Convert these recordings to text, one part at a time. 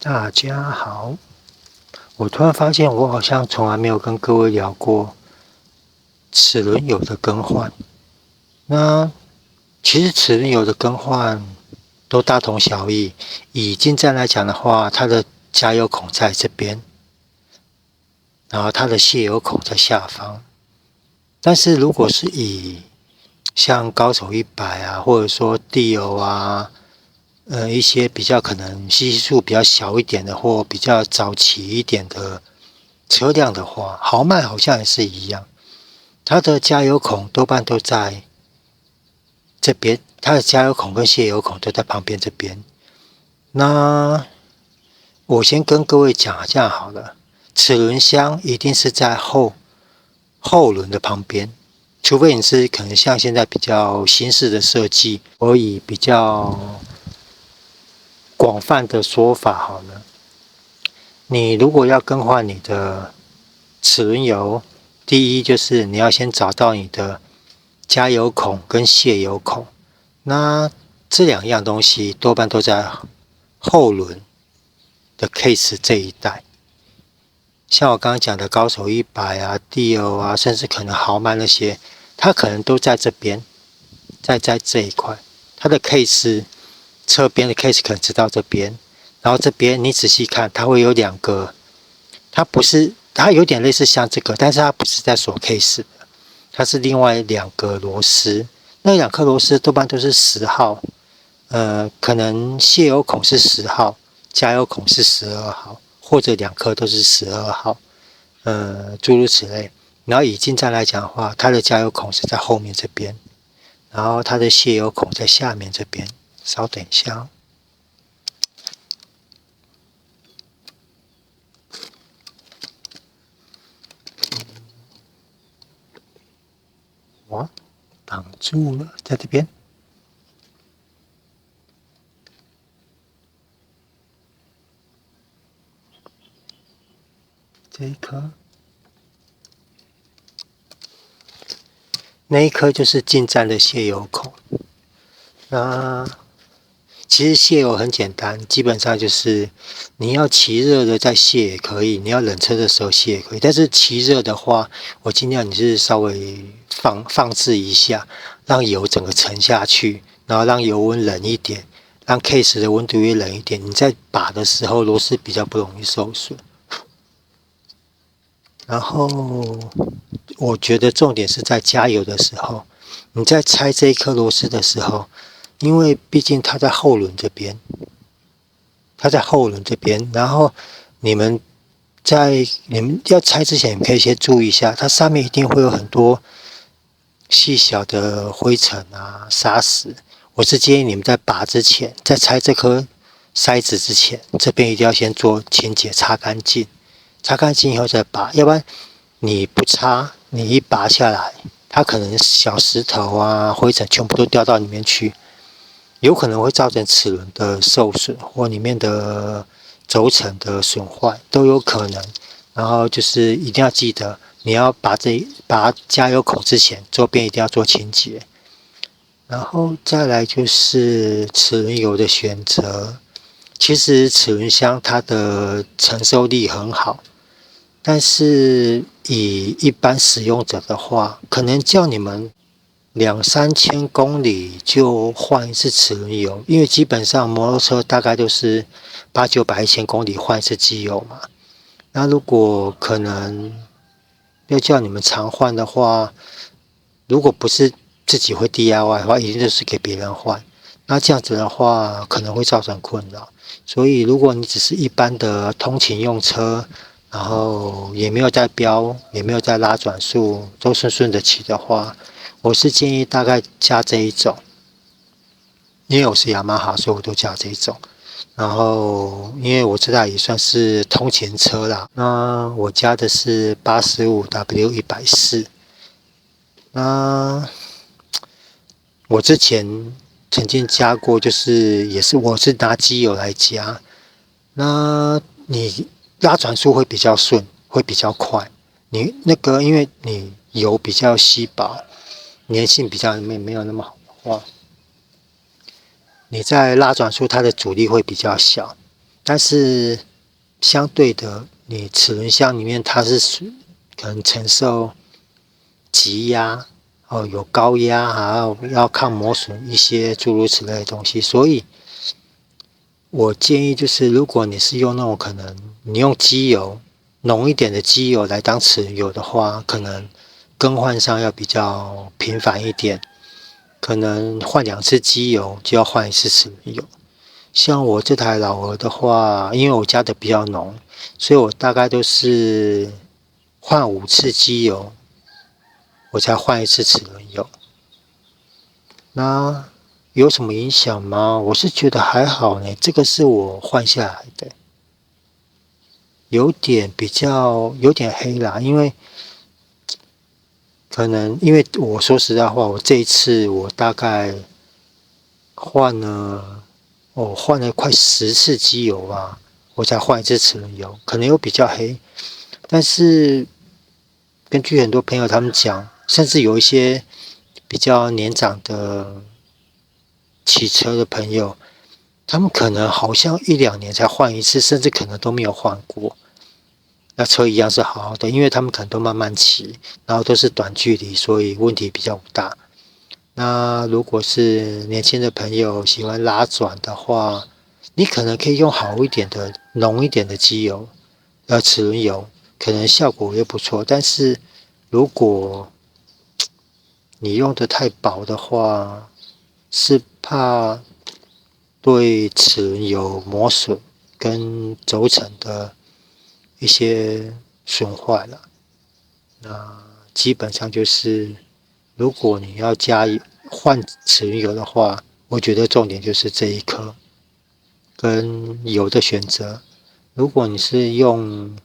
大家好，我突然发现我好像从来没有跟各位聊过齿轮油的更换。那其实齿轮油的更换都大同小异。以进站来讲的话，它的加油孔在这边，然后它的泄油孔在下方。但是如果是以像高手100啊，或者说地油啊，一些比较可能吸数比较小一点的，或比较早期一点的车辆的话，豪迈好像也是一样，它的加油孔多半都在这边，它的加油孔跟泄油孔都在旁边这边。那我先跟各位讲这样好了，齿轮箱一定是在后轮的旁边，除非你是可能像现在比较新式的设计，我以比较广泛的说法好了。你如果要更换你的齿轮油，第一就是你要先找到你的加油孔跟泄油孔，那这两样东西多半都在后轮的 case 这一带。像我刚刚讲的高手100啊、地欧啊，甚至可能豪迈那些，它可能都在这边，在这一块，它的 case 侧边的 case 可能直到这边，然后这边你仔细看，它会有两个，它有点类似像这个，但是它不是在锁 case 的，它是另外两个螺丝，那两颗螺丝多半都是10号，可能泄油孔是10号，加油孔是12号，或者两颗都是12号，诸如此类。然后以进站来讲的话，它的加油孔是在后面这边，然后它的泄油孔在下面这边。稍等一下。哇，挡住了，在这边。这一颗，那一颗就是进站的泄油孔。那其实泄油很简单，基本上就是你要骑热的再泄也可以，你要冷车的时候泄也可以。但是骑热的话，我尽量你是稍微放置一下，让油整个沉下去，然后让油温冷一点，让 case 的温度也冷一点。你在把的时候，螺丝比较不容易受损。然后我觉得重点是在加油的时候，你在拆这一颗螺丝的时候，因为毕竟它在后轮这边，然后你们要拆之前，你可以先注意一下，它上面一定会有很多细小的灰尘啊、沙石。我是建议你们在拔之前，在拆这颗塞子之前，这边一定要先做清洁，擦干净。擦干净以后再拔，要不然你不擦，你一拔下来，它可能小石头啊、灰尘全部都掉到里面去，有可能会造成齿轮的受损或里面的轴承的损坏都有可能。然后就是一定要记得，你要拔加油口之前，周边一定要做清洁。然后再来就是齿轮油的选择，其实齿轮箱它的承受力很好，但是以一般使用者的话，可能叫你们2、3千公里就换一次齿轮油，因为基本上摩托车大概都是800-900-1000公里换一次机油嘛。那如果可能要叫你们常换的话，如果不是自己会 DIY 的话，一定就是给别人换。那这样子的话，可能会造成困扰。所以，如果你只是一般的通勤用车，然后也没有在飙，也没有在拉转速，都顺顺的骑的话，我是建议大概加这一种。因为我是雅马哈，所以我都加这一种。然后，因为我这台也算是通勤车啦，那我加的是 85W140。那我之前曾经加过，就是我是拿机油来加，那你拉转速会比较顺，会比较快。你那个因为你油比较稀薄，粘性比较没有那么好的话，你在拉转速它的阻力会比较小。但是相对的，你齿轮箱里面它是可能承受急压有高压，还要抗磨损一些诸如此类的东西，所以我建议就是，如果你是用那种可能你用机油浓一点的机油来当齿轮油的话，可能更换上要比较频繁一点，可能换2次机油就要换1次齿轮油。像我这台老鹅的话，因为我加的比较浓，所以我大概都是换5次机油，我才换1次齿轮油。那有什么影响吗？我是觉得还好呢，这个是我换下来的，有点黑啦，因为可能因为我说实在话，我这一次我大概换了快10次机油吧，我才换1次齿轮油，可能有比较黑，但是根据很多朋友他们讲，甚至有一些比较年长的骑车的朋友，他们可能好像1-2年才换1次，甚至可能都没有换过。那车一样是好好的，因为他们可能都慢慢骑，然后都是短距离，所以问题比较不大。那如果是年轻的朋友喜欢拉转的话，你可能可以用好一点的、浓一点的机油，齿轮油，可能效果也不错。但是如果你用的太薄的话，是怕对齿轮有磨损跟轴承的一些损坏了。那基本上就是，如果你要换齿轮油的话，我觉得重点就是这一颗跟油的选择。如果你是用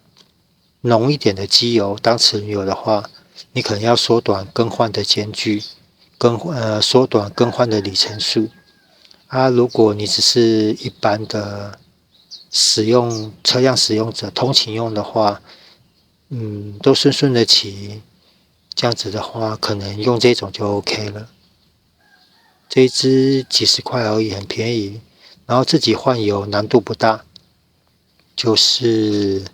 浓一点的机油当齿轮油的话，你可能要缩短更换的间距，缩短更换的里程数。如果你只是一般的车辆使用者，通勤用的话，都顺顺的骑，这样子的话，可能用这种就 OK 了。这一支几十块而已，很便宜，然后自己换油难度不大，就是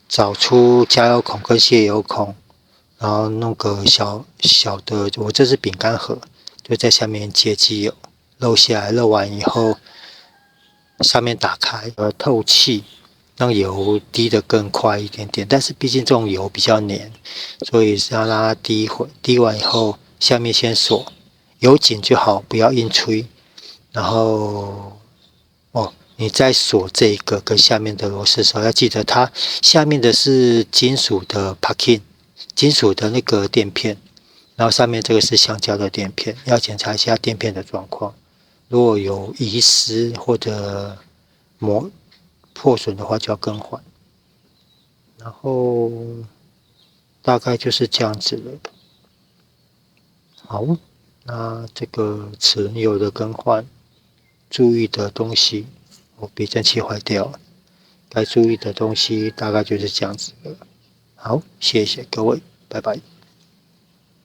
找出加油孔跟泄油孔，然后弄个小小的，我这是饼干盒，就在下面接机油，漏下来，漏完以后，上面打开透气，让油滴得更快一点点。但是毕竟这种油比较黏，所以是要让它滴一会，滴完以后，下面先锁，油紧就好，不要硬吹。然后你再锁这一个跟下面的螺丝的时候，要记得它下面的是金属的 packing， 金属的那个垫片，然后上面这个是橡胶的垫片，要检查一下垫片的状况。如果有遗失或者破损的话，就要更换。然后大概就是这样子了。好，那这个齿轮油的更换，注意的东西，避震器坏掉了，该注意的东西大概就是这样子了。好，谢谢各位，拜拜。